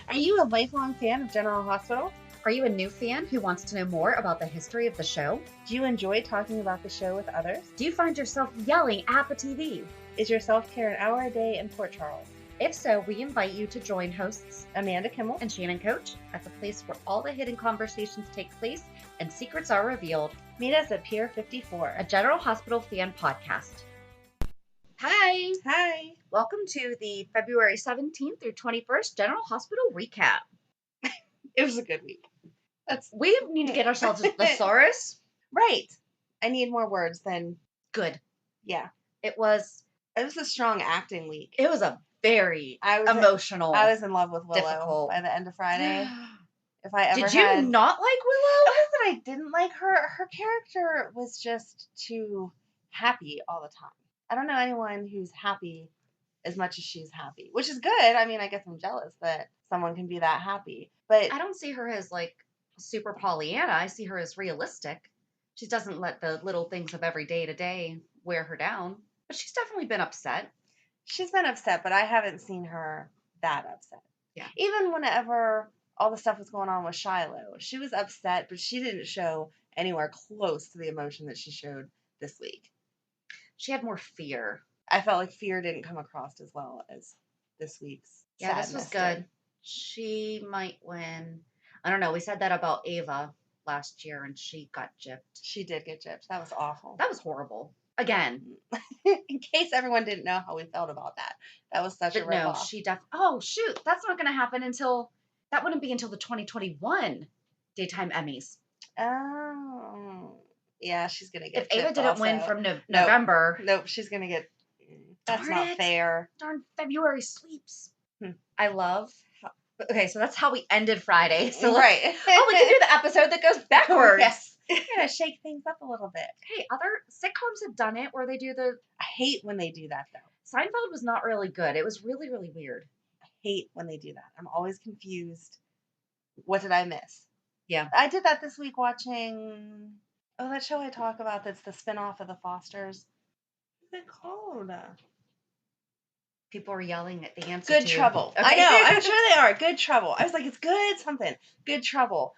Are you a lifelong fan of General Hospital? Are you a new fan who wants to know more about the history of the show? Do you enjoy talking about the show with others? Do you find yourself yelling at the TV? Is your self-care an hour a day in Port Charles? If so, we invite you to join hosts Amanda Kimmel and Shannon Coach at the place where all the hidden conversations take place and secrets are revealed. Meet us at Pier 54, a General Hospital fan podcast. Hi! Hi! Welcome to the February 17th through 21st General Hospital recap. It was a good week. We need to get ourselves a thesaurus. Right. I need more words than good. Yeah. It was a strong acting week. It was a very emotional. I was in love with Willow difficult. By the end of Friday. If I ever Did you not like Willow? It wasn't that I didn't like her. Her character was just too happy all the time. I don't know anyone who's happy as much as she's happy, which is good. I mean, I guess I'm jealous that someone can be that happy. But I don't see her as like super Pollyanna. I see her as realistic. She doesn't let the little things of every day to day wear her down. But she's definitely been upset. She's been upset, but I haven't seen her that upset. Yeah. Even whenever all the stuff was going on with Shiloh, she was upset, but she didn't show anywhere close to the emotion that she showed this week. She had more fear. I felt like fear didn't come across as well as this week's. Yeah, this was good. Did. She might win. I don't know. We said that about Ava last year, and she got gypped. She did get gypped. That was awful. That was horrible. Again. In case everyone didn't know how we felt about that. That was such a ripoff. No, she definitely. Oh, shoot. That's not going to happen until. That wouldn't be until the 2021 Daytime Emmys. Oh. Yeah, she's going to get If Ava didn't also. win from November. Nope, she's going to get. That's not fair. Darn February sweeps. I love. Okay, so that's how we ended Friday. So right. We can do the episode that goes backwards. Yes. You're going to shake things up a little bit. Hey, other sitcoms have done it where they do the. I hate when they do that, though. Seinfeld was not really good. It was really, really weird. I hate when they do that. I'm always confused. What did I miss? Yeah. I did that this week watching. Oh, that show I talk about that's the spinoff of The Fosters. What's it called? People are yelling at the answer. Good Trouble. Okay. I know. I'm sure they are. Good Trouble. I was like, it's good something. Good Trouble.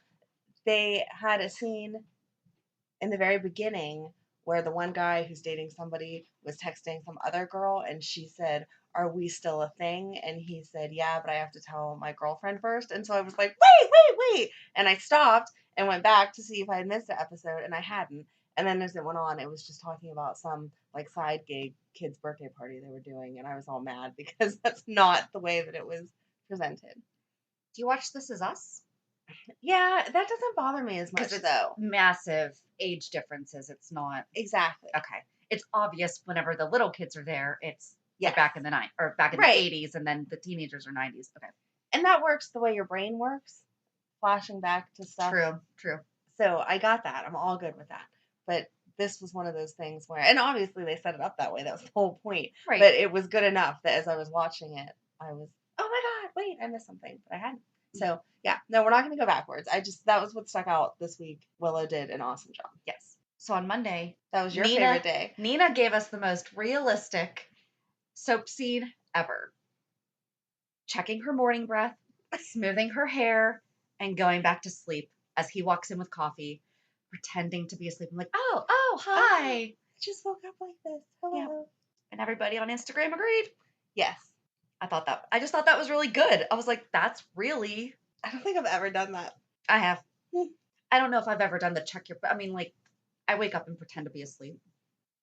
They had a scene in the very beginning where the one guy who's dating somebody was texting some other girl, and she said, "Are we still a thing?" And he said, "Yeah, but I have to tell my girlfriend first." And so I was like, wait. And I stopped and went back to see if I had missed the episode, and I hadn't. And then as it went on, it was just talking about some like side gig kid's birthday party they were doing, and I was all mad because that's not the way that it was presented. Do you watch This Is Us? Yeah, that doesn't bother me as much, though. Massive age differences. It's not. Exactly. Okay. It's obvious whenever the little kids are there, it's back in the back in the 80s, and then the teenagers are 90s. Okay. And that works the way your brain works, flashing back to stuff. True. So I got that. I'm all good with that. But this was one of those things where, and obviously they set it up that way. That was the whole point. Right. But it was good enough that as I was watching it, I was, oh my God, wait, I missed something, but I hadn't. So yeah, no, we're not going to go backwards. That was what stuck out this week. Willow did an awesome job. Yes. So on Monday, that was your favorite day. Nina gave us the most realistic soap scene ever. Checking her morning breath, smoothing her hair, and going back to sleep as he walks in with coffee, pretending to be asleep. I'm like, oh, hi. I just woke up like this. Hello. Yeah. And everybody on Instagram agreed. Yes. I just thought that was really good. I was like, that's really. I don't think I've ever done that. I have. I don't know if I've ever done the check your. I mean, like, I wake up and pretend to be asleep.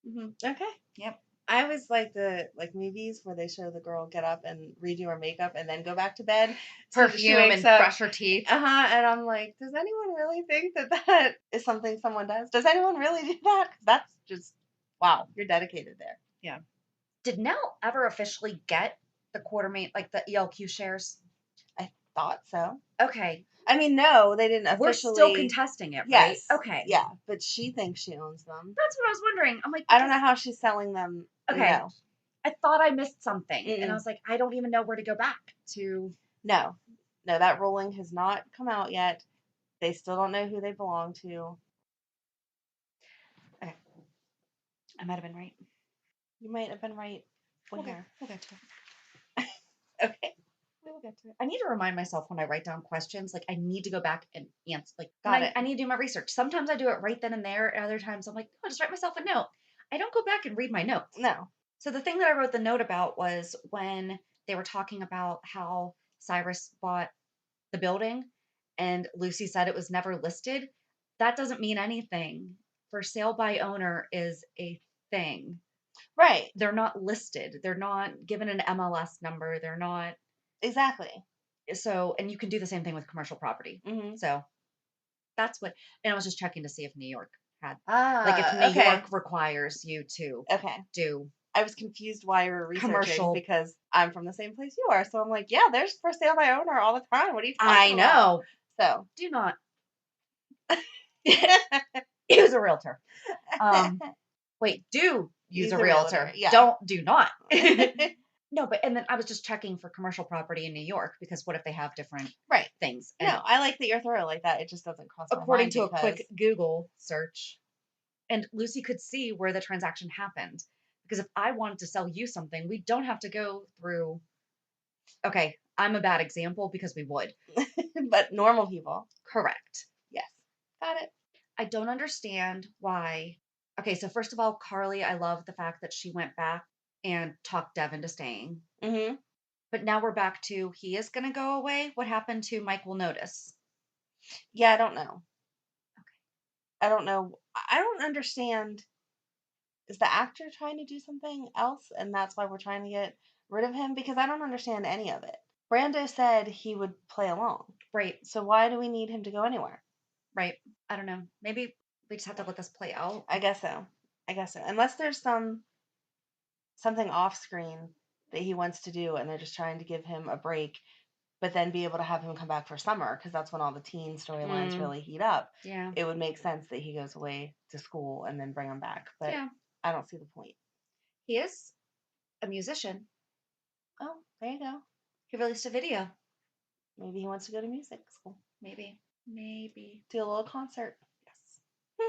Mm-hmm. Okay. Yep. I always like the movies where they show the girl get up and redo her makeup and then go back to bed. Perfume and brush her teeth. And I'm like, does anyone really think that is something someone does? Does anyone really do that? That's just, wow, you're dedicated there. Yeah. Did Nell ever officially get the like the ELQ shares? I thought so. Okay. I mean, no, they didn't officially. We're still contesting it, right? Yes. Okay. Yeah, but she thinks she owns them. That's what I was wondering. I'm like, I don't know how she's selling them. Okay. No. I thought I missed something. And I was like, I don't even know where to go back to. No, that ruling has not come out yet. They still don't know who they belong to. Okay. I might have been right. You might have been right. We'll get to it. Okay. We will get to it. I need to remind myself when I write down questions, like I need to go back and answer. Like, Got it. I need to do my research. Sometimes I do it right then and there, and other times I'm like, oh, just write myself a note. I don't go back and read my notes. No. So the thing that I wrote the note about was when they were talking about how Cyrus bought the building, and Lucy said it was never listed. That doesn't mean anything. For sale by owner is a thing. Right. They're not listed. They're not given an MLS number. They're not. Exactly. So, and you can do the same thing with commercial property. Mm-hmm. So that's what, and I was just checking to see if New York had, like if New Okay. York requires you to Okay. do I was confused why you were researching commercial. because I'm from the same place you are. So I'm like, yeah, there's for sale by owner all the time. What are you I talking about? know. So Do not use a realtor. Wait, do use a realtor. Yeah. Do not. No, but and then I was just checking for commercial property in New York because what if they have different Right. things? No, And I like that you're thorough like that. It just doesn't cross my according mind to a because quick Google search, and Lucy could see where the transaction happened. Because if I wanted to sell you something, we don't have to go through. Okay, I'm a bad example because we would. but normal people. Correct. Yes. Got it. I don't understand why. Okay, so first of all, Carly, I love the fact that she went back and talked Dev into staying. Mm-hmm. But now we're back to he is going to go away. What happened to Mike will notice? Yeah, I don't know. Okay. I don't know. I don't understand. Is the actor trying to do something else and that's why we're trying to get rid of him? Because I don't understand any of it. Brando said he would play along. Right, So why do we need him to go anywhere? right. I don't know. Maybe we just have to let this play out. I guess so. Unless there's something off screen that he wants to do and they're just trying to give him a break, but then be able to have him come back for summer because that's when all the teen storylines really heat up. Yeah. It would make sense that he goes away to school and then bring him back. But Yeah. I don't see the point. He is a musician. Oh, there you go. He released a video. Maybe he wants to go to music school. Maybe. Do a little concert. Yes.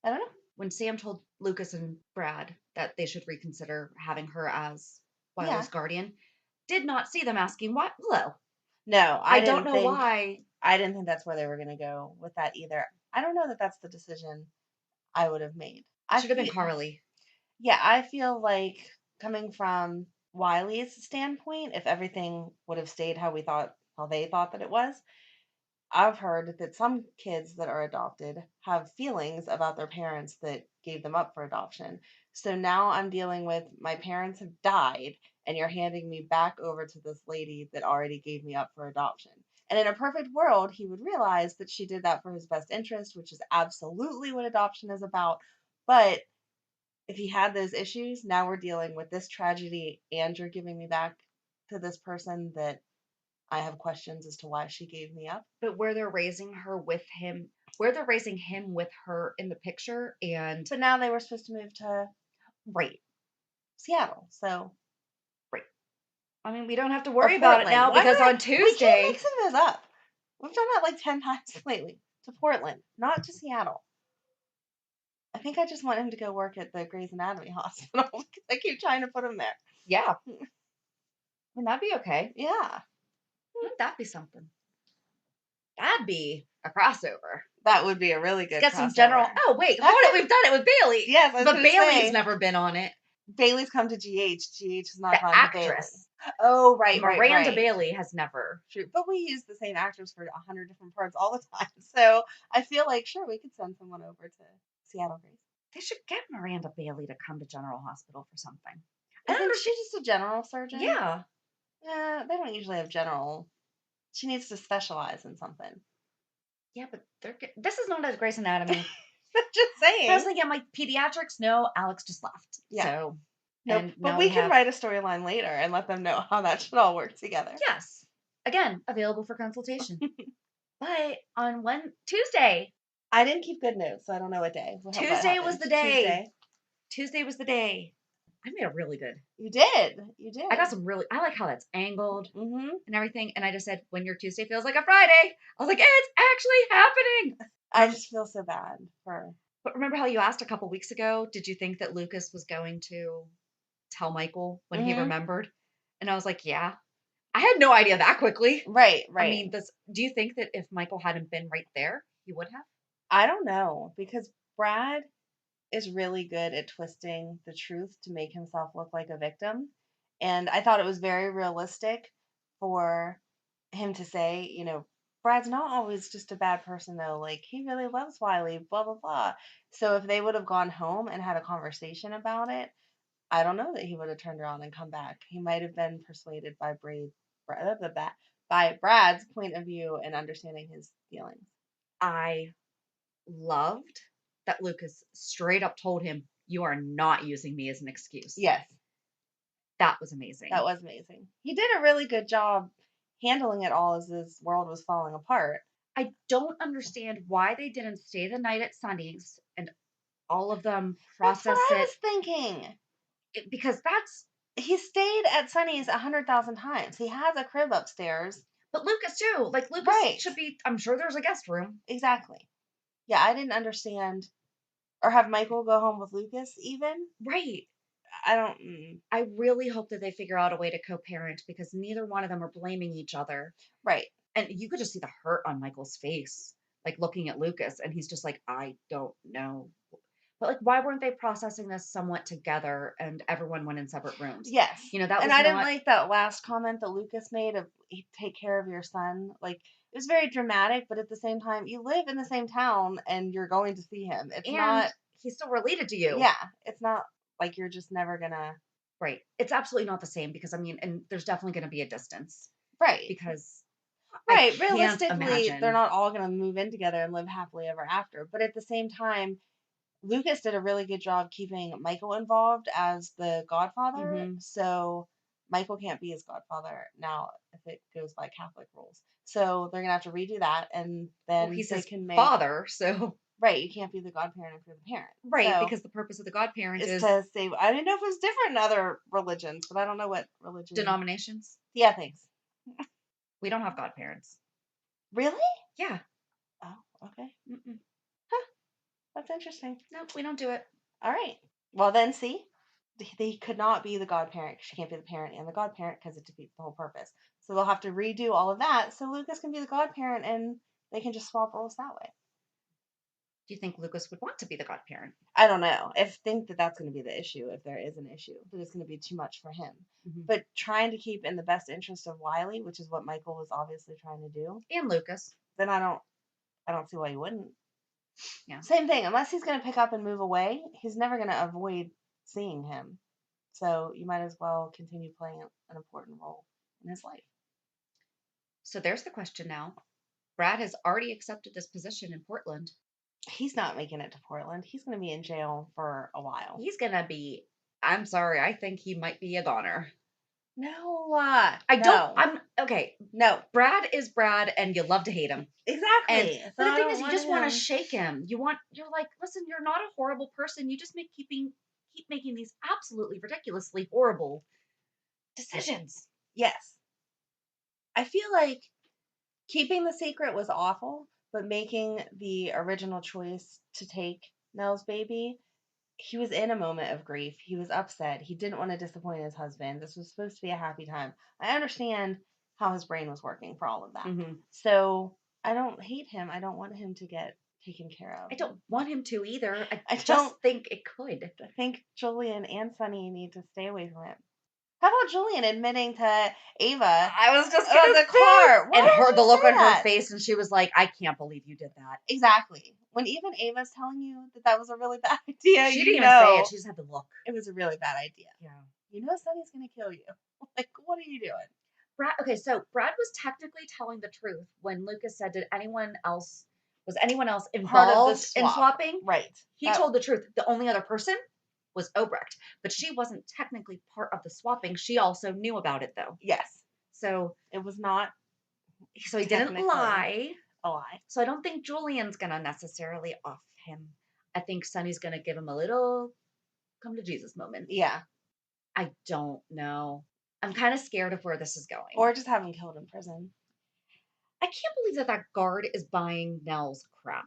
I don't know. When Sam told Lucas and Brad that they should reconsider having her as Wilder's guardian, did not see them asking why. Hello. No, I don't know why. I didn't think that's where they were going to go with that either. I don't know that that's the decision I would have made. Should have been Carly. Yeah, I feel like coming from Wiley's standpoint, if everything would have stayed how they thought that it was, I've heard that some kids that are adopted have feelings about their parents that gave them up for adoption. So now I'm dealing with my parents have died and you're handing me back over to this lady that already gave me up for adoption. And in a perfect world, he would realize that she did that for his best interest, which is absolutely what adoption is about. But if he had those issues, now we're dealing with this tragedy and you're giving me back to this person that I have questions as to why she gave me up. But where they're raising her with him, where they're raising him with her in the picture, and But now they were supposed to move to right, Seattle, so right. I mean, we don't have to or worry about it Portland. now Why because not? on We keep Tuesday, mixing those up. We've done that like 10 times lately. To Portland, not to Seattle. I think I just want him to go work at the Grey's Anatomy hospital because I keep trying to put him there. yeah, I mean that'd be okay. Yeah, Wouldn't that be something? That'd be a crossover. that would be a really good Get crossover. some general. Oh wait, hold it. We've done it with Bailey. Yes, but Bailey's never been on it. Bailey's come to GH. GH has not The gone to Bailey. actress. Oh, right, Miranda right. Bailey has never. True, but we use the same actors for 100 different parts all the time. So I feel like sure we could send someone over to Seattle Grace. They should get Miranda Bailey to come to General Hospital for something. I think she's just a general surgeon. Yeah. Yeah, they don't usually have general. She needs to specialize in something. Yeah, but this is not a Grey's Anatomy. Just saying. I was thinking, I'm like, pediatrics? No, Alex just left. Yeah. So, nope. But we can write a storyline later and let them know how that should all work together. Yes. Again, available for consultation. But on Tuesday. I didn't keep good notes, so I don't know what day. Tuesday was the day. Tuesday was the day. I made a really good. You did. I got some really. I like how that's angled and everything. And I just said, when your Tuesday feels like a Friday. I was like, it's actually happening. I just feel so bad for. But remember how you asked a couple weeks ago? Did you think that Lucas was going to tell Michael when he remembered? And I was like, yeah. I had no idea that quickly. Right, I right. mean, do you think that if Michael hadn't been right there, he would have? I don't know because Brad is really good at twisting the truth to make himself look like a victim. And I thought it was very realistic for him to say, Brad's not always just a bad person, though. Like, he really loves Wiley, blah, blah, blah. So if they would have gone home and had a conversation about it, I don't know that he would have turned around and come back. He might have been persuaded by by Brad's point of view and understanding his feelings. I loved that Lucas straight up told him, "You are not using me as an excuse." Yes, That was amazing. that was amazing. He did a really good job handling it all as his world was falling apart. I don't understand why they didn't stay the night at Sunny's and all of them That's what process I it, was thinking. because that's. He stayed at Sunny's 100,000 times. He has a crib upstairs. But Lucas too. Like Lucas Right. should be. I'm sure there's a guest room. Exactly. Yeah, I didn't understand. Or have Michael go home with Lucas even? Right. I don't. I really hope that they figure out a way to co-parent because neither one of them are blaming each other. Right. And you could just see the hurt on Michael's face, like looking at Lucas, and he's just like, I don't know. But like, why weren't they processing this somewhat together and everyone went in separate rooms? Yes. That and was I didn't not. like that last comment that Lucas made of take care of your son. Like, it was very dramatic, but at the same time, you live in the same town and you're going to see him. It's And not. he's still related to you. Yeah. It's not like you're just never gonna. Right. It's absolutely not the same because I mean, and there's definitely going to be a distance Right. because Right. I can't Realistically, imagine. they're not all gonna move in together and live happily ever after. But at the same time, Lucas did a really good job keeping Michael involved as the godfather. Mhm. So Michael can't be his godfather now if it goes by Catholic rules. So they're gonna have to redo that, and then Well, he's they his can make father, so right. You can't be the godparent if you're the parent. right, So because the purpose of the godparent is is to save. I didn't know if it was different in other religions, but I don't know what religion. denominations. Yeah, thanks. We don't have godparents. Really? Yeah. Oh, okay. Mm-mm. That's interesting. No, we don't do it. All right. Well, then, see, they could not be the godparent. She can't be the parent and the godparent because it defeats the whole purpose. So they'll have to redo all of that so Lucas can be the godparent and they can just swap roles that way. Do you think Lucas would want to be the godparent? I don't know. I think that that's going to be the issue if there is an issue, that it's going to be too much for him. Mhm. But trying to keep in the best interest of Wiley, which is what Michael was obviously trying to do, And Lucas. then I don't see why he wouldn't. Yeah. Same thing. Unless he's going to pick up and move away, he's never going to avoid seeing him. So you might as well continue playing an important role in his life. So there's the question now. Brad has already accepted this position in Portland. He's not making it to Portland. He's going to be in jail for a while. He's gonna be. I'm sorry. I think he might be a goner. No, I no. don't. I'm okay. No, Brad is Brad, and you love to hate him. exactly. And So but the I thing don't is, you want just want to him- shake him. You're like, listen, you're not a horrible person. You just keep making these absolutely ridiculously horrible decisions. Yes. I feel like keeping the secret was awful, but making the original choice to take Nell's baby, he was in a moment of grief. He was upset. He didn't want to disappoint his husband. This was supposed to be a happy time. I understand how his brain was working for all of that. Mm-hmm. So I don't hate him. I don't want him to get taken care of. I don't want him to either. I just don't- think it could. I think Julian and Sunny need to stay away from him. How about Julian admitting to Ava I was just about gonna the say, car? Why and did her you the look say on her that? face, and she was like, "I can't believe you did that." Exactly. When even Ava's telling you that that was a really bad idea, She you didn't even know say it. She just had the look. it was a really bad idea. Yeah. You know Sunny's gonna kill you. Like, what are you doing? Brad. Okay, so Brad was technically telling the truth when Lucas said, "Did anyone else was anyone else Part of the involved in swap. swapping?" Right. He told the truth. The only other person was Obrecht, but she wasn't technically part of the swapping. She also knew about it though. Yes. So It was not he didn't technically lie. a lie. So I don't think Julian's gonna necessarily off him. I think Sonny's gonna give him a little come to Jesus moment. Yeah. I don't know. I'm kind of scared of where this is going. Or just have him killed in prison. I can't believe that guard is buying Nell's crap.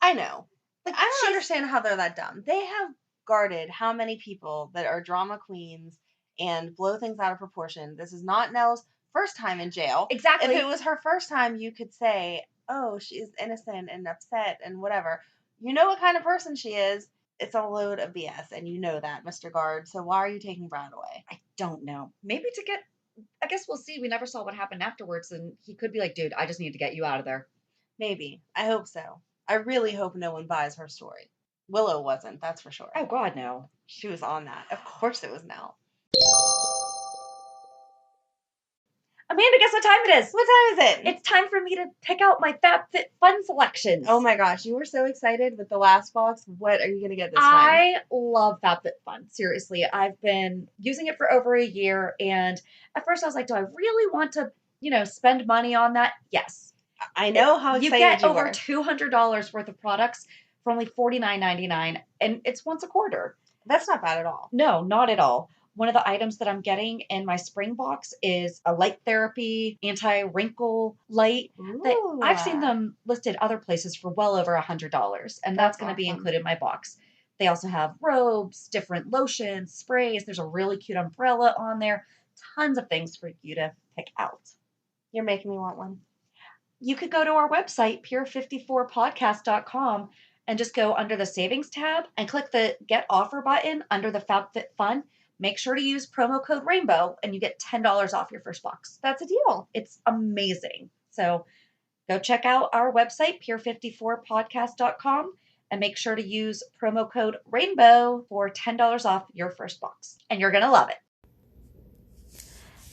I know. Like, I don't she's- understand how they're that dumb. They have guarded how many people that are drama queens and blow things out of proportion. This is not Nell's first time in jail. Exactly. If it was her first time, you could say, oh, she's innocent and upset and whatever. You know what kind of person she is. It's a load of BS, and you know that, Mr. Guard. So why are you taking Brad away? I don't know. Maybe to get, I guess we'll see. We never saw what happened afterwards, and he could be like, dude, I just need to get you out of there. Maybe. I hope so. I really hope no one buys her story. Willow wasn't, that's for sure. Oh, God, no. She was on that. Of course it was Nell. Amanda, guess what time it is? What time is it? It's time for me to pick out my FabFitFun selections. Oh my gosh, you were so excited with the last box. What are you going to get this time? I love FabFitFun. Seriously, I've been using it for over a year, and at first I was like, do I really want to, spend money on that? Yes. I know how excited you get over were. $200 worth of products for only $49.99, and it's once a quarter. That's not bad at all. No, not at all. One of the items that I'm getting in my spring box is a light therapy anti-wrinkle light. Ooh. I've seen them listed other places for well over $100, and that's going to be included in my box. They also have robes, different lotions, sprays. There's a really cute umbrella on there. Tons of things for you to pick out. You're making me want one. You could go to our website, pure54podcast.com, and just go under the savings tab and click the get offer button under the FabFitFun. Make sure to use promo code Rainbow and you get $10 off your first box. That's a deal. It's amazing. So go check out our website, pure54podcast.com, and make sure to use promo code Rainbow for $10 off your first box. And you're going to love it.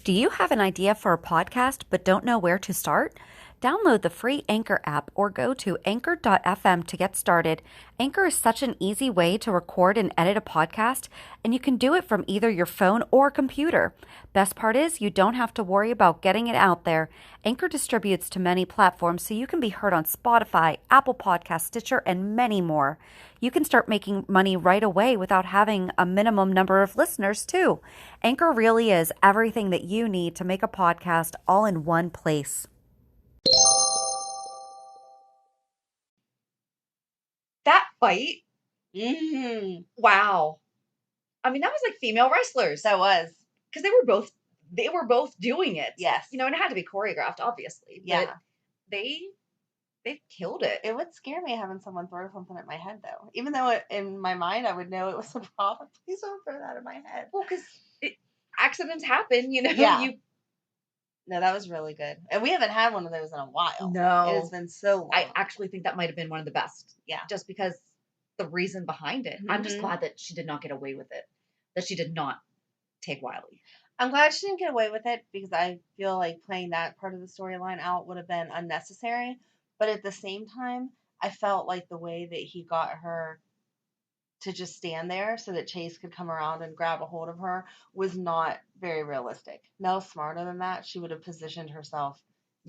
Do you have an idea for a podcast but don't know where to start? Download the free Anchor app or go to anchor.fm to get started. Anchor is such an easy way to record and edit a podcast, and you can do it from either your phone or computer. Best part is you don't have to worry about getting it out there. Anchor distributes to many platforms, so you can be heard on Spotify, Apple Podcasts, Stitcher, and many more. You can start making money right away without having a minimum number of listeners, too. Anchor really is everything that you need to make a podcast all in one place. That fight, Wow. I mean, that was like female wrestlers. That was. Because they were both doing it. Yes. And it had to be choreographed, obviously. Yeah. But they killed it. It would scare me having someone throw something at my head, though. Even though in my mind I would know it was a problem. Please don't throw that at my head. Well, because accidents happen, Yeah. No, that was really good. And we haven't had one of those in a while. No. It has been so long. I actually think that might have been one of the best. Yeah. Just because the reason behind it. I'm just glad that she did not get away with it. That she did not take Wiley. I'm glad she didn't get away with it because I feel like playing that part of the storyline out would have been unnecessary. But at the same time, I felt like the way that he got her to just stand there so that Chase could come around and grab a hold of her was not very realistic. Nell's smarter than that. She would have positioned herself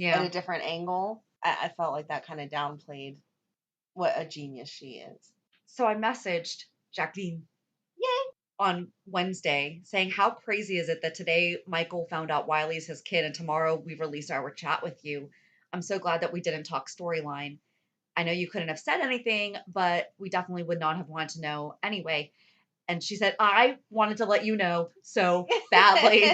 at a different angle. I felt like that kind of downplayed what a genius she is. So I messaged Jacqueline on Wednesday saying, how crazy is it that today Michael found out Wiley's his kid and tomorrow we release our chat with you. I'm so glad that we didn't talk storyline. I know you couldn't have said anything, but we definitely would not have wanted to know anyway. And she said, I wanted to let you know so badly.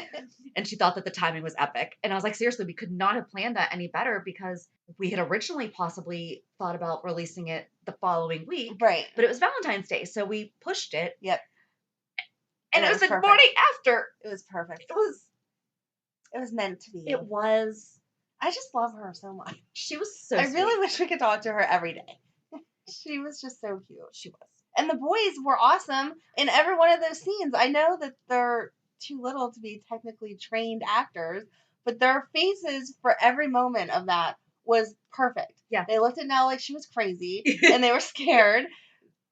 And she thought that the timing was epic. And I was like, seriously, we could not have planned that any better because we had originally possibly thought about releasing it the following week. Right. But it was Valentine's Day, so we pushed it. Yep. And it was the morning after. It was perfect. It was meant to be. It was. I just love her so much. She was so I sweet. really wish we could talk to her every day. She was just so cute. She was. And the boys were awesome in every one of those scenes. I know that they're too little to be technically trained actors, but their faces for every moment of that was perfect. Yeah. They looked at Nell like she was crazy and they were scared.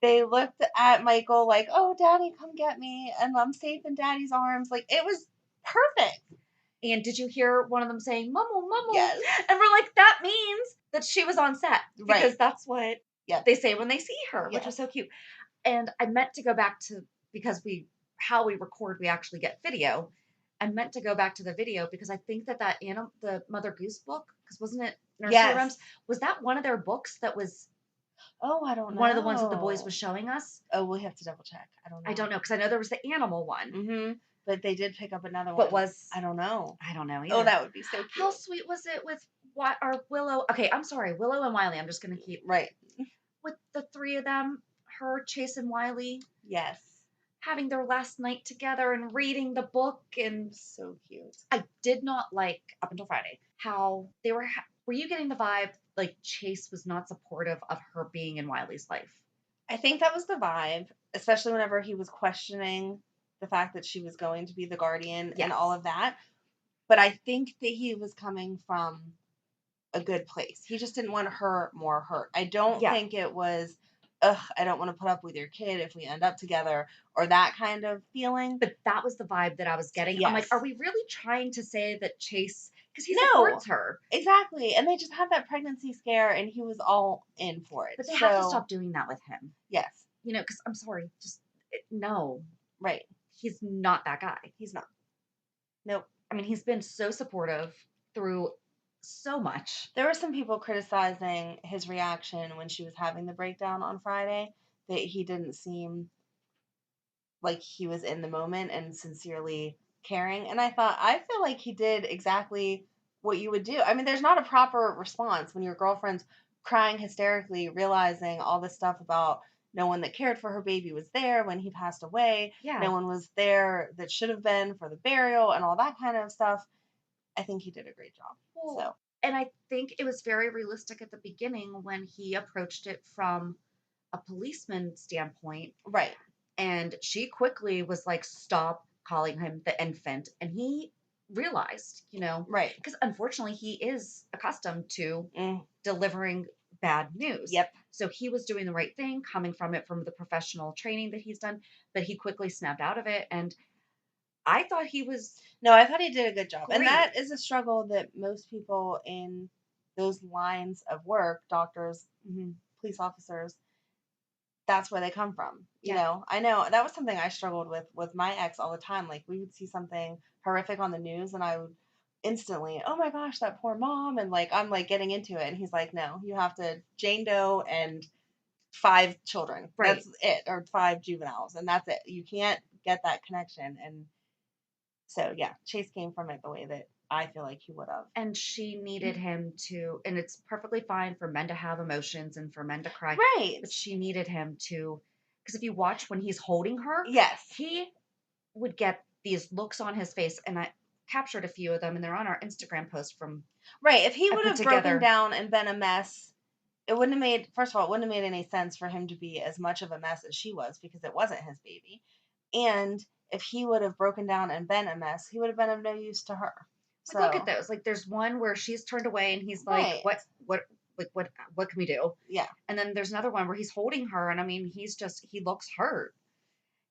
They looked at Michael like, oh, Daddy, come get me. And I'm safe in Daddy's arms. Like, it was perfect. And did you hear one of them saying, Mumble, mumble? Yes. And we're like, that means that she was on set. Because that's what they say when they see her, which was so cute. And I meant to go back to, because how we record, we actually get video. I meant to go back to the video because I think that the Mother Goose book, because wasn't it Nursery Rhymes? Was that one of their books that was... Oh, I don't know. One of the ones that the boys was showing us? Oh, we'll have to double check. I don't know. Because I know there was the animal one. Mm-hmm. But they did pick up another But one. was I don't know. I don't know Oh, either. that would be so cute. How sweet was it with what our Willow? Okay, I'm sorry, Willow and Wiley. I'm just gonna keep Right. with the three of them, her, Chase, and Wiley, Yes. having their last night together and reading the book. And So cute. I did not like up until Friday how they were. Were you getting the vibe like Chase was not supportive of her being in Wiley's life? I think that was the vibe, especially whenever he was questioning the fact that she was going to be the guardian and all Yes. of that. But I think that he was coming from a good place. He just didn't want her more hurt. I don't Yeah. think it was, ugh, I don't want to put up with your kid if we end up together, or that kind of feeling. But that was the vibe that I was getting. I'm like, Yes. are we really trying to say that Chase, because he No. supports her, Exactly. And they just had that pregnancy scare and he was all in for it. but they have to stop doing that with him. Yes. You know, because I'm sorry, just no, Right. he's not that guy. He's not. Nope. I mean, he's been so supportive through so much. There were some people criticizing his reaction when she was having the breakdown on Friday, that he didn't seem like he was in the moment and sincerely caring. And I thought, I feel like he did exactly what you would do. I mean, there's not a proper response when your girlfriend's crying hysterically, realizing all this stuff about no one that cared for her baby was there when he passed away. Yeah. No one was there that should have been for the burial and all that kind of stuff. I think he did a great job. Well, So, and I think it was very realistic at the beginning when he approached it from a policeman standpoint. right. And she quickly was like, stop calling him the infant. And he realized, you know, Right. because unfortunately he is accustomed to Mm. delivering bad news. Yep. So he was doing the right thing, coming from it from the professional training that he's done, but he quickly snapped out of it. And I thought he was. No, I thought he did a good job. And Great. that is a struggle that most people in those lines of work, doctors, police officers, that's where they come from. You Yeah. know, I know that was something I struggled with my ex all the time. Like we would see something horrific on the news and I would instantly, oh my gosh, that poor mom. And like, I'm like getting into it. And he's like, no, you have to Jane Doe and 5 children. Right. That's it. Or 5 juveniles. And that's it. You can't get that connection. And so, yeah, Chase came from it the way that I feel like he would have. And she needed him to, and it's perfectly fine for men to have emotions and for men to cry. Right. But she needed him to, because if you watch when he's holding her, Yes. he would get these looks on his face, and I captured a few of them, and they're on our Instagram post from. Right. If he I would put have together- broken down and been a mess, it wouldn't have made, first of all, it wouldn't have made any sense for him to be as much of a mess as she was because it wasn't his baby. And if he would have broken down and been a mess, he would have been of no use to her. So Like, look at those. Like, there's one where she's turned away, and he's like, Right. what can we do? Yeah. And then there's another one where he's holding her, and I mean, he looks hurt.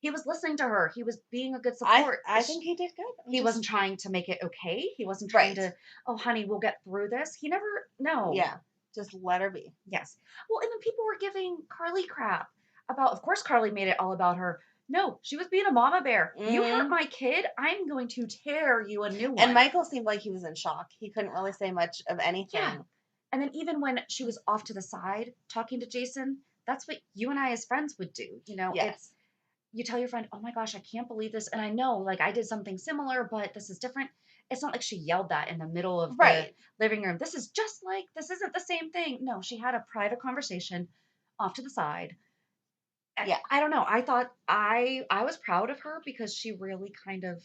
He was listening to her. He was being a good support. I think he did good. He wasn't trying to make it okay. He wasn't trying Right. to, oh, honey, we'll get through this. He never, no. Yeah. Just let her be. Yes. Well, and then people were giving Carly crap about, of course, Carly made it all about her. No, she was being a mama bear. You hurt my kid, I'm going to tear you a new one. And Michael seemed like he was in shock. He couldn't really say much of anything. Yeah. And then even when she was off to the side talking to Jason, that's what you and I as friends would do. You know, Yes. it's, you tell your friend, oh my gosh, I can't believe this. And I know, like, I did something similar, but this is different. It's not like she yelled that in the middle of Right. the living room. This is just like, this isn't the same thing. No, she had a private conversation off to the side. And Yeah. I don't know. I thought I was proud of her because she really kind of.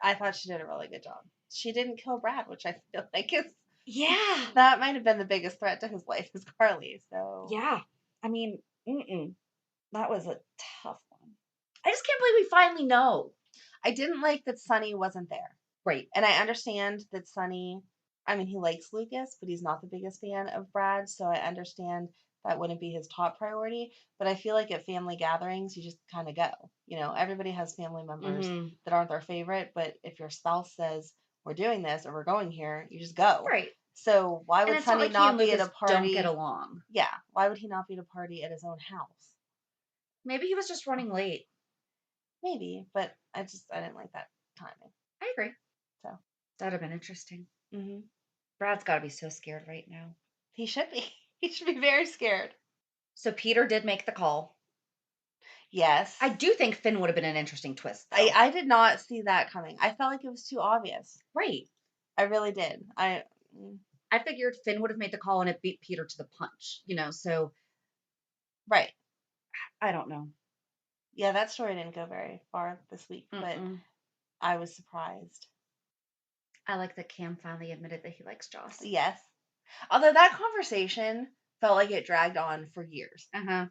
I thought she did a really good job. She didn't kill Brad, which I feel like is Yeah. that might have been the biggest threat to his life is Carly. So Yeah. I mean, that was a tough one. I just can't believe we finally know. I didn't like that Sonny wasn't there. Right. And I understand that Sonny, I mean, he likes Lucas, but he's not the biggest fan of Brad. So I understand that wouldn't be his top priority. But I feel like at family gatherings, you just kind of go. You know, everybody has family members that aren't their favorite. But if your spouse says, we're doing this or we're going here, you just go. Right. So why And would it's Sonny not like he not and be at Lucas a party? don't get along. Yeah. Why would he not be at a party at his own house? Maybe he was just running late. Maybe, but I didn't like that timing. I agree. So that'd have been interesting. Mm-hmm. Brad's got to be so scared right now. He should be. He should be very scared. So Peter did make the call. Yes. I do think Finn would have been an interesting twist, though. I did not see that coming. I felt like it was too obvious. Right. I really did. I figured Finn would have made the call and it beat Peter to the punch, so. Right. I don't know. Yeah, that story didn't go very far this week, but I was surprised. I like that Cam finally admitted that he likes Joss. Yes. Although that conversation felt like it dragged on for years. Uh-huh.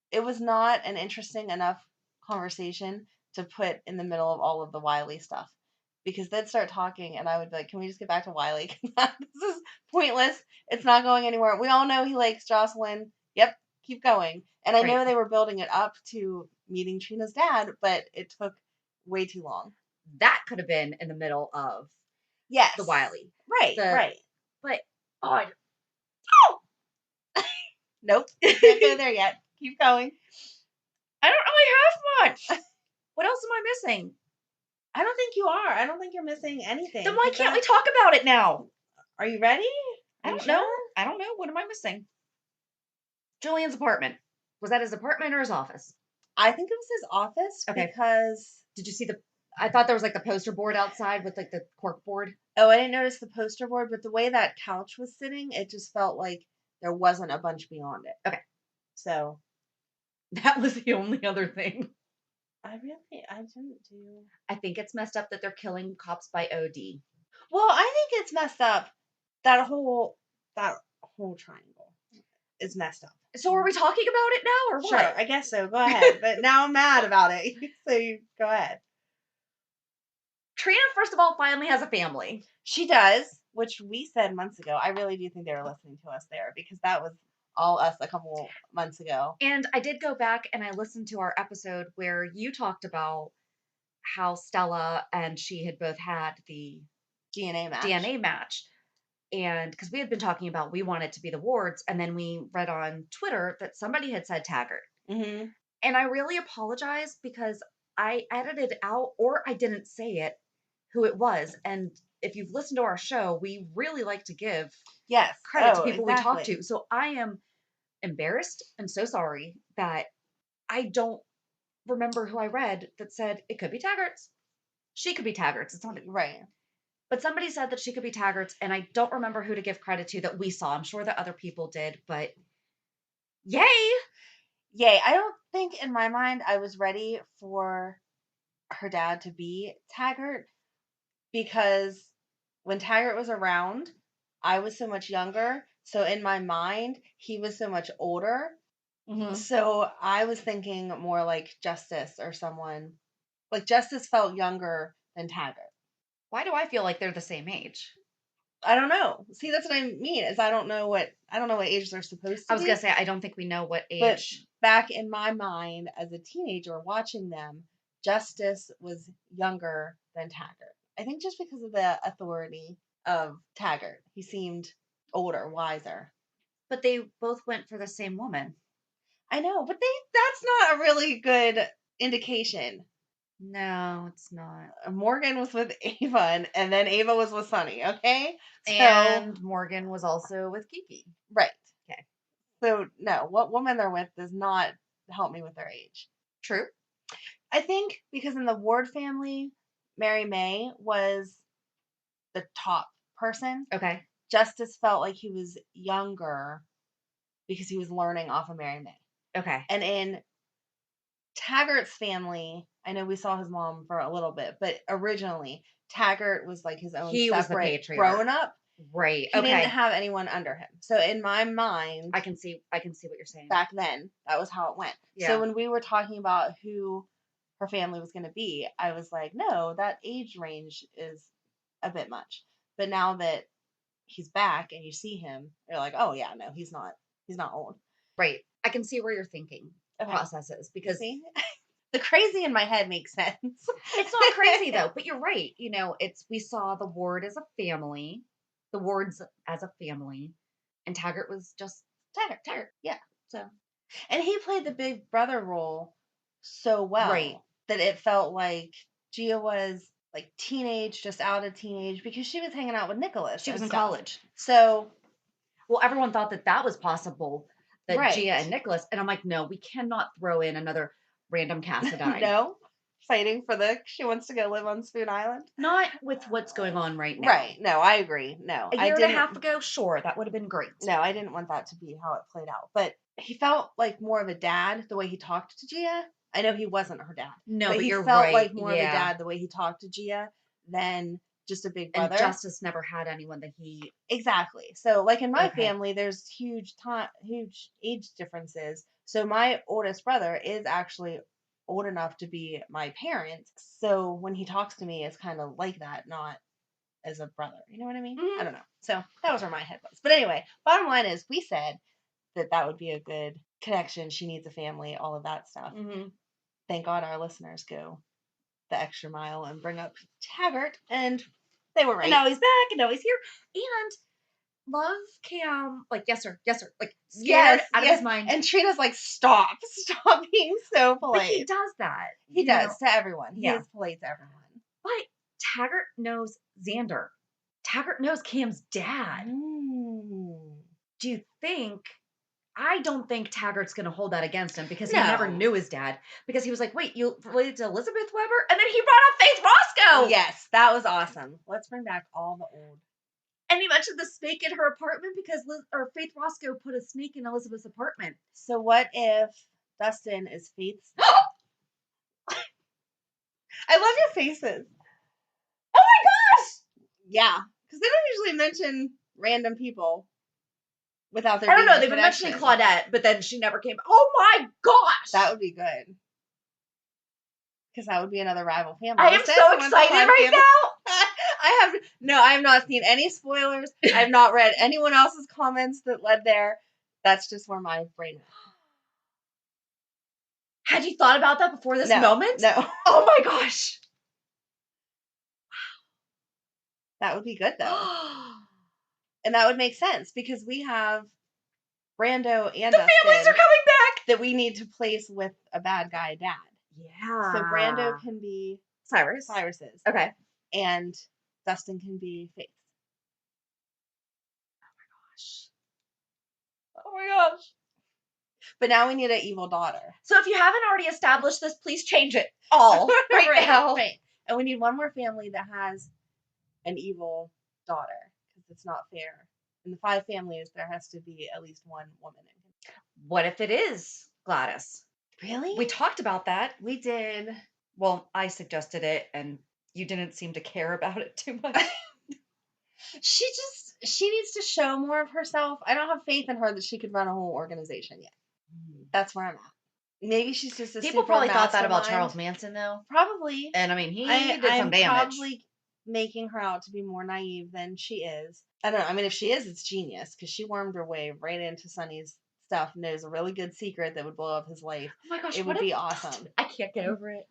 It was not an interesting enough conversation to put in the middle of all of the Wiley stuff. Because they'd start talking and I would be like, can we just get back to Wiley? This is pointless. It's not going anywhere. We all know he likes Jocelyn. Yep, keep going. And I know they were building it up to meeting Trina's dad, but it took way too long. That could have been in the middle of the Wiley. Right, right. But, Nope, can't go there yet. Keep going. I don't really have much. What else am I missing? I don't think you are. I don't think you're missing anything. Then why can't we talk about it now? Are you ready? I don't know. I don't know. What am I missing? Julian's apartment. Was that his apartment or his office? I think it was his office because... Did you see I thought there was like the poster board outside with like the cork board. Oh, I didn't notice the poster board, but the way that couch was sitting, it just felt like there wasn't a bunch beyond it. Okay. So... That was the only other thing. I didn't do... I think it's messed up that they're killing cops by OD. Well, I think it's messed up. That whole triangle is messed up. So are we talking about it now or what? Sure, I guess so. Go ahead. But now I'm mad about it. So you go ahead. Trina, first of all, finally has a family. She does, which we said months ago. I really do think they were listening to us there because that was all us a couple months ago. And I did go back and I listened to our episode where you talked about how Stella and she had both had the DNA match. And because we had been talking about we wanted to be the Wards, and then we read on Twitter that somebody had said Taggart. Mm-hmm. And I really apologize because I edited out, or I didn't say it, who it was. And if you've listened to our show, we really like to give credit to people we talk to. So I am embarrassed and so sorry that I don't remember who I read that said it could be Taggart's. She could be Taggart's. It's not right. But somebody said that she could be Taggart's, and I don't remember who to give credit to that we saw. I'm sure that other people did, but yay! Yay. I don't think in my mind I was ready for her dad to be Taggart because when Taggart was around, I was so much younger. So in my mind, he was so much older. Mm-hmm. So I was thinking more like Justice or someone. Like Justice felt younger than Taggart. Why do I feel like they're the same age? I don't know. See, that's what I mean. Is I don't know what age they're supposed to be. I was gonna say I don't think we know what age. But back in my mind, as a teenager watching them, Justice was younger than Taggart. I think just because of the authority of Taggart, he seemed older, wiser. But they both went for the same woman. I know, but that's not a really good indication. No, it's not. Morgan was with Ava, and then Ava was with Sonny, okay? And Morgan was also with Kiki. Right. Okay. So, no, what woman they're with does not help me with their age. True. I think because in the Ward family, Mary May was the top person. Okay. Justice felt like he was younger because he was learning off of Mary May. Okay. And in Taggart's family, I know we saw his mom for a little bit, but originally Taggart was like his own separate grown up. Right. He didn't have anyone under him. So in my mind, I can see what you're saying. Back then, that was how it went. Yeah. So when we were talking about who her family was going to be, I was like, no, that age range is a bit much. But now that he's back and you see him, you're like, oh yeah, no, he's not old. Right. I can see where your thinking processes because the crazy in my head makes sense. It's not crazy though, but you're right. We saw the Ward as a family, the Wards as a family, and Taggart was just Taggart. Yeah. So, and he played the big brother role so well, right, that it felt like Gia was like teenage, just out of teenage because she was hanging out with Nicholas. She was in college. So, well, everyone thought that was possible. That Gia and Nicholas, and I'm like, no, we cannot throw in another random Cassadine. No. Fighting for she wants to go live on Spoon Island. Not with what's going on right now. Right. No, I agree. No. A year and a half ago, sure, that would have been great. No, I didn't want that to be how it played out. But he felt like more of a dad the way he talked to Gia. I know he wasn't her dad. No, but but he you're felt right. like more of a Yeah. dad the way he talked to Gia than just a big brother. And Justice never had anyone that he... Exactly. So, like in my Okay. family, there's huge age differences. So my oldest brother is actually old enough to be my parent. So when he talks to me, it's kind of like that, not as a brother. You know what I mean? Mhm. I don't know. So that was where my head was. But anyway, bottom line is we said that would be a good connection. She needs a family, all of that stuff. Mm-hmm. Thank God our listeners go the extra mile and bring up Taggart, and they were right. And now he's back, and now he's here. And love Cam, like, yes sir, like, scared out of his mind. And Trina's like, stop being so polite. But he does that. He does to everyone. He Yeah. is polite to everyone. But Taggart knows Xander. Taggart knows Cam's dad. Do you think... I don't think Taggart's going to hold that against him because he never knew his dad. Because he was like, wait, you related to Elizabeth Weber? And then he brought up Faith Roscoe. Yes, that was awesome. Let's bring back all the old. And he mentioned the snake in her apartment because Faith Roscoe put a snake in Elizabeth's apartment. So what if Dustin is Faith's... I love your faces. Oh my gosh! Yeah, because they don't usually mention random people without their... I don't know, they've been mentioning Claudette, but then she never came. Oh my gosh! That would be good. Because that would be another rival family. I am so excited right now! I have not seen any spoilers. I have not read anyone else's comments that led there. That's just where my brain went. Had you thought about that before this moment? No. Oh my gosh! That would be good though. And that would make sense because we have Brando and the families are coming back that we need to place with a bad guy dad. Yeah. So Brando can be Cyrus's. Okay. And Dustin can be Faith's. Oh my gosh. But now we need an evil daughter. So if you haven't already established this, please change it all right now. Right. And we need one more family that has an evil daughter because it's not fair. In the 5 families, there has to be at least one woman in it. What if it is Gladys? Really? We talked about that. We did. Well, I suggested it, and you didn't seem to care about it too much. She needs to show more of herself. I don't have faith in her that she could run a whole organization yet. That's where I'm at. Maybe she's just a People super probably thought that about mastermind. Charles Manson, though. Probably. And I mean, he did I'm some damage. probably making her out to be more naive than she is. I don't know. I mean, if she is, it's genius because she wormed her way right into Sonny's stuff, knows a really good secret that would blow up his life. Oh my gosh, it would be awesome. I can't get over it.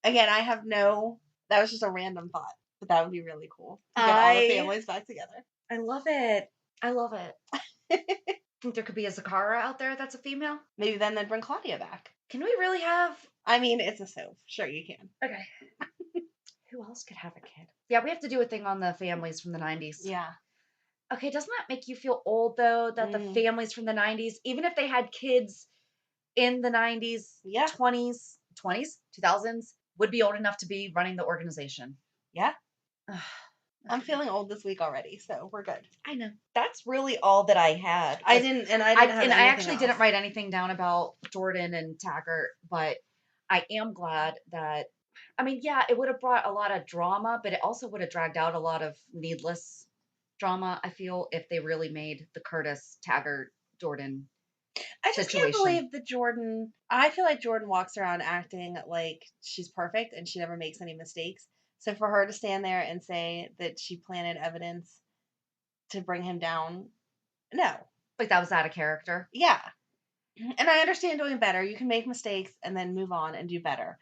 Again, that was just a random thought, but that would be really cool to get all the families back together. I love it. I love it. Think there could be a Zakara out there that's a female? Maybe then they'd bring Claudia back. Can we really have... I mean, it's a soap. Sure, you can. Okay. Who else could have a kid? Yeah, we have to do a thing on the families from the 90s. Yeah. Okay, doesn't that make you feel old, though, that the families from the 90s, even if they had kids in the 90s, 20s, 2000s, would be old enough to be running the organization? Yeah. I'm feeling old this week already, so we're good. I know. That's really all that I had. I actually didn't write anything down about Jordan and Taggart, but I am glad that, I mean, yeah, it would have brought a lot of drama, but it also would have dragged out a lot of needless drama, I feel, if they really made the Curtis, Taggart, Jordan I just situation. Can't believe that Jordan, I feel like Jordan walks around acting like she's perfect and she never makes any mistakes. So for her to stand there and say that she planted evidence to bring him down, no. Like that was out of character? Yeah. And I understand doing better. You can make mistakes and then move on and do better.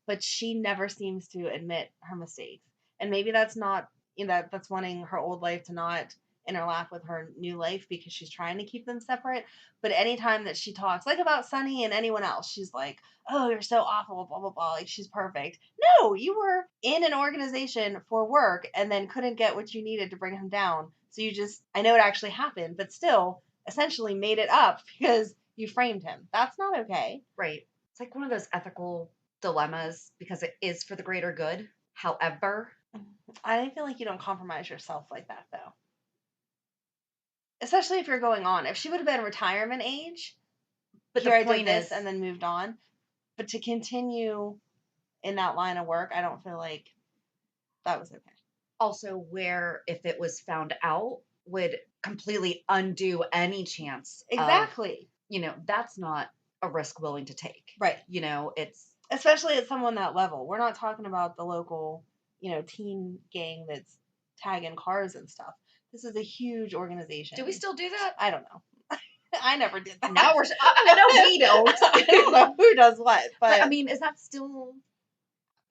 But she never seems to admit her mistakes. And maybe that's not, that's wanting her old life to not interlap with her new life because she's trying to keep them separate. But anytime that she talks, like about Sonny and anyone else, she's like, oh, you're so awful, blah, blah, blah. Like, she's perfect. No, you were in an organization for work and then couldn't get what you needed to bring him down. So you just, I know it actually happened, but still essentially made it up because you framed him. That's not okay. Right. It's like one of those ethical dilemmas because it is for the greater good. However, I feel like you don't compromise yourself like that, though. Especially if you're going on. If she would have been retirement age, but here the I did point this is, and then moved on. But to continue in that line of work, I don't feel like that was okay. also where if it was found out would completely undo any chance of, Exactly. that's not a risk willing to take. Right. It's Especially at someone that level. We're not talking about the local, teen gang that's tagging cars and stuff. This is a huge organization. do we still do that? I don't know. I never did that. Now I know we don't. I don't know who does what, but I mean, is that still?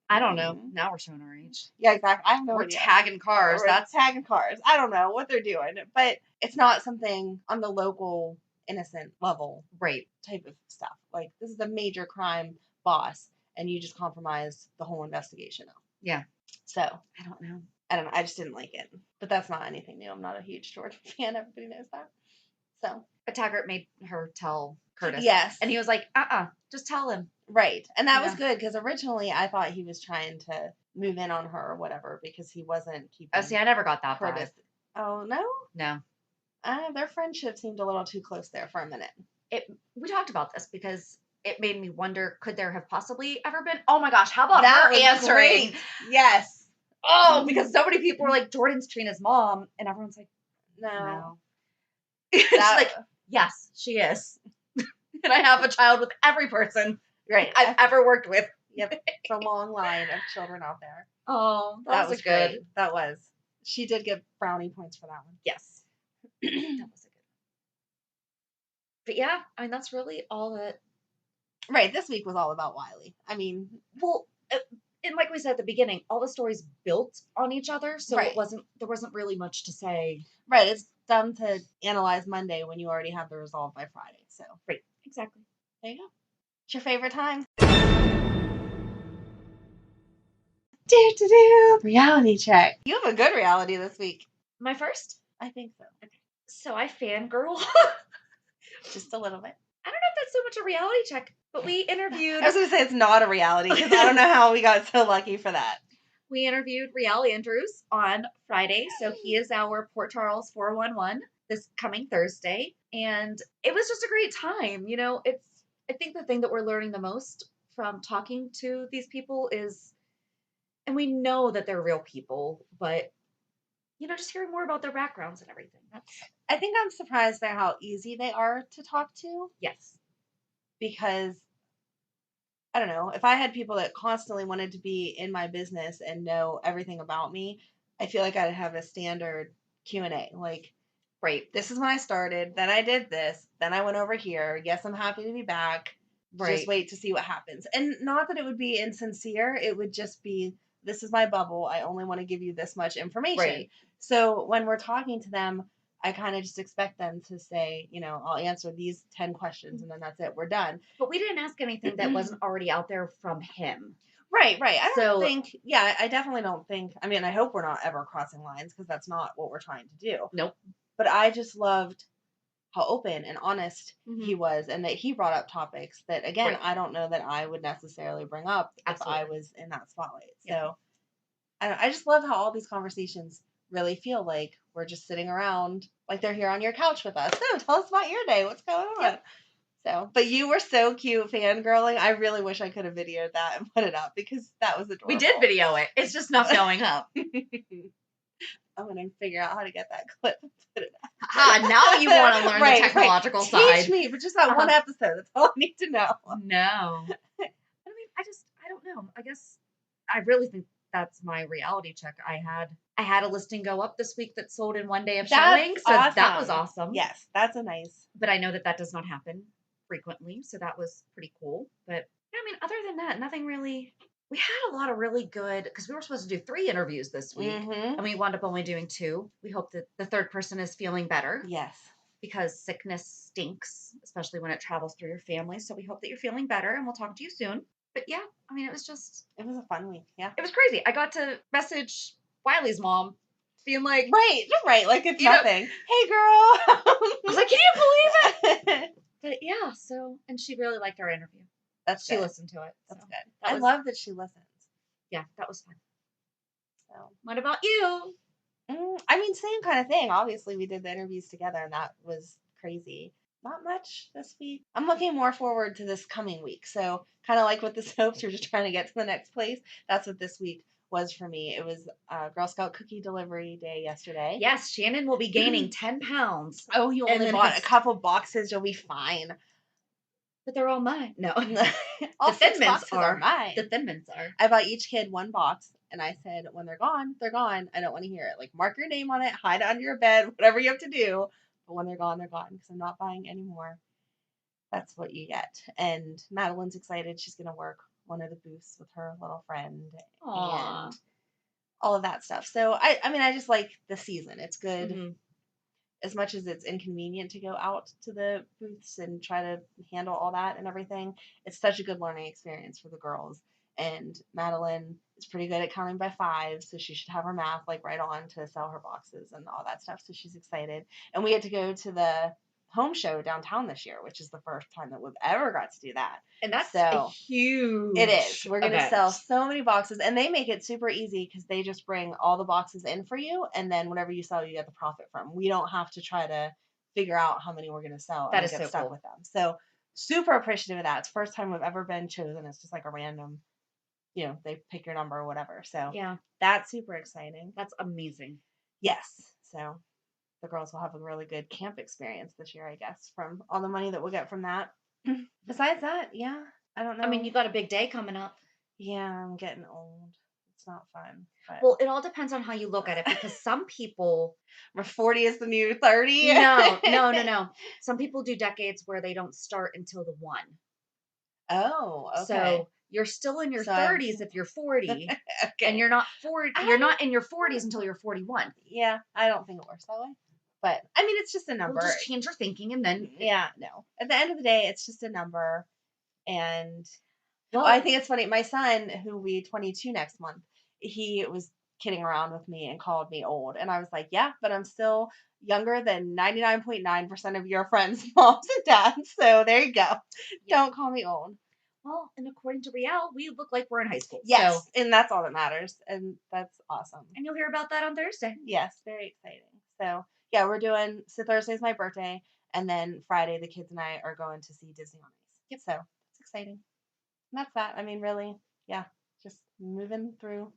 I don't know. Now we're showing our age. Yeah, exactly. I have no We're idea. tagging cars. We're That's tagging cars. I don't know what they're doing, but it's not something on the local innocent level right. type of stuff. Like, this is a major crime boss, and you just compromise the whole investigation. Yeah. So I don't know. I just didn't like it, but that's not anything new. I'm not a huge Jordan fan. Everybody knows that. So, But Taggart made her tell Curtis. yes, and he was like, just tell him. Right. And that was good because originally I thought he was trying to move in on her or whatever because he wasn't keeping. Oh, see, I never got that Curtis. Oh, no? No. Their friendship seemed a little too close there for a minute. We talked about this because it made me wonder, could there have possibly ever been? Oh my gosh, how about That her was answering? great. Yes. Oh, because so many people were like, Jordan's Trina's mom, and everyone's like, No. She's like, yes, she is. And I have a child with every person I've ever worked with. Yep. It's a long line of children out there. Oh, that was good. Great. That was. She did get brownie points for that one. Yes. That was a good one. But yeah, I mean, that's really all that. Right. This week was all about Wiley. I mean, well, and like we said at the beginning, all the stories built on each other, so there wasn't really much to say. Right. It's dumb to analyze Monday when you already have the result by Friday. So. Right. Exactly. There you go. What's your favorite time? Reality check. You have a good reality this week. My first? I think so. Okay. So I fangirl. Just a little bit. I don't know if that's so much a reality check, but we interviewed. I was going to say it's not a reality because I don't know how we got so lucky for that. We interviewed Rial Andrews on Friday. So he is our Port Charles 411 this coming Thursday. And it was just a great time. I think the thing that we're learning the most from talking to these people is, and we know that they're real people, but, just hearing more about their backgrounds and everything. I think I'm surprised by how easy they are to talk to. Yes. Because, I don't know, if I had people that constantly wanted to be in my business and know everything about me, I feel like I'd have a standard Q&A. Like, right, this is when I started, then I did this, then I went over here. Yes, I'm happy to be back. Right. Just wait to see what happens. And not that it would be insincere. It would just be, this is my bubble. I only want to give you this much information. Right. So when we're talking to them, I kind of just expect them to say, I'll answer these 10 questions and then that's it. We're done. But we didn't ask anything that wasn't already out there from him. Right. I don't think, I definitely don't think, I hope we're not ever crossing lines because that's not what we're trying to do. Nope. But I just loved how open and honest he was and that he brought up topics that, again, I don't know that I would necessarily bring up if I was in that spotlight. Yeah. So I just love how all these conversations really feel like we're just sitting around like they're here on your couch with us. So tell us about your day. What's going on? Yep. So, but you were so cute fangirling. I really wish I could have videoed that and put it up because that was adorable. We did video it. It's just not going up. I'm going to figure out how to get that clip and put it up. Now you want to learn the technological side. Teach me, but just that one episode. That's all I need to know. No. I don't know. I guess I really think that's my reality check. I had a listing go up this week that sold in one day of showing, so awesome. That was awesome. Yes, that's a nice. But I know that does not happen frequently, so that was pretty cool. But other than that, nothing really. We had a lot of really good, because we were supposed to do 3 interviews this week, and we wound up only doing 2. We hope that the third person is feeling better. Yes. Because sickness stinks, especially when it travels through your family. So we hope that you're feeling better, and we'll talk to you soon. But yeah, it was a fun week. Yeah. It was crazy. I got to message Wiley's mom being like, right. Like it's nothing. Hey girl. I was like, can you believe it? But yeah, and she really liked our interview. That's She good. listened to it. That's so good. that I was- love that she listens. Yeah, that was fun. So, What about you? I mean, same kind of thing. Obviously, we did the interviews together, and that was crazy. Not much this week. I'm looking more forward to this coming week. So, kind of like with the soaps, you're just trying to get to the next place. That's what this week was for me. It was Girl Scout cookie delivery day yesterday. Yes, Shannon will be gaining 10 pounds. Oh, you And only then bought a it's- couple boxes. You'll be fine. But they're all mine. No. All The Thin 6 Mints boxes are mine. The Thin Mints are. I bought each kid one box, and I said, when they're gone, they're gone. I don't want to hear it. Like, mark your name on it, hide it under your bed, whatever you have to do. But when they're gone, because I'm not buying any more. That's what you get. And Madeline's excited. She's going to work one of the booths with her little friend Aww. and all of that stuff. So, I mean, I just like the season. It's good. Mhm. As much as it's inconvenient to go out to the booths and try to handle all that and everything, it's such a good learning experience for the girls. And Madeline is pretty good at counting by 5, so she should have her math like right on to sell her boxes and all that stuff. So she's excited. And we get to go to the home show downtown this year, which is the first time that we've ever got to do that. And that's So, a huge It is. We're going to event. sell so many boxes, and they make it super easy because they just bring all the boxes in for you, and then whatever you sell, you get the profit from. We don't have to try to figure out how many we're going to sell That and is get so stuck cool. with them. So super appreciative of that. It's the first time we've ever been chosen. It's just like a random, they pick your number or whatever. So Yeah, that's super exciting. that's amazing. Yes. So the girls will have a really good camp experience this year, I guess, from all the money that we'll get from that. Besides that, yeah, I don't know. I mean, you got a big day coming up. Yeah, I'm getting old. It's not fun. But Well, it all depends on how you look at it because some people. my 40 is the new 30. No. Some people do decades where they don't start until the 1. Oh, okay. So you're still in your So I'm- 30s if you're 40, okay. and you're not 40. You're not in your 40s until you're 41. Yeah, I don't think it works that way. But I mean, it's just a number. We'll just change your thinking and then. Yeah, no. At the end of the day, it's just a number. And Well, I think it's funny. My son, who will be 22 next month, he was kidding around with me and called me old. And I was like, yeah, but I'm still younger than 99.9% of your friends' moms and dads. So there you go. Don't call me old. Well, and according to Riel, we look like we're in high school. Yes, So, and that's all that matters. And that's awesome. and you'll hear about that on Thursday. Yes, very exciting. So, yeah, so Thursday's my birthday. And then Friday, the kids and I are going to see Disney on Ice. Yep. So it's exciting. And that's that. I mean, really, yeah, just moving through.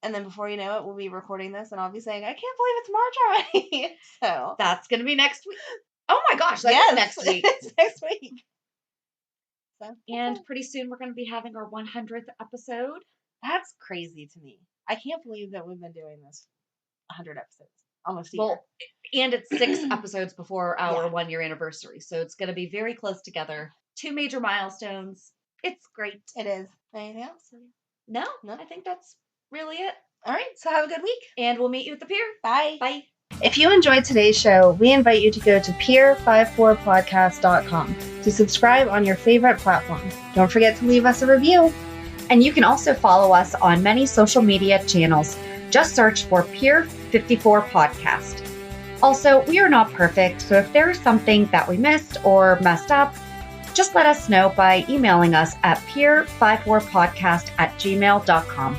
And then before you know it, we'll be recording this and I'll be saying, I can't believe it's March already. So That's going to be next week. Oh my gosh, that's yes, next week. it's next week. So, And pretty soon we're going to be having our 100th episode. that's crazy to me. I can't believe that we've been doing this 100 episodes. Almost a year. Well, and it's 6 episodes before our Yeah. 1-year anniversary. So it's going to be very close together. 2 major milestones. It's great. It is. Anything else? No, No. I think that's really it. All right. So have a good week. And we'll meet you at the pier. Bye. Bye. If you enjoyed today's show, we invite you to go to peer54podcast.com to subscribe on your favorite platform. Don't forget to leave us a review. And you can also follow us on many social media channels. Just search for Pier 54 Podcast. Also, we are not perfect, so if there is something that we missed or messed up, just let us know by emailing us at peer54podcast@gmail.com.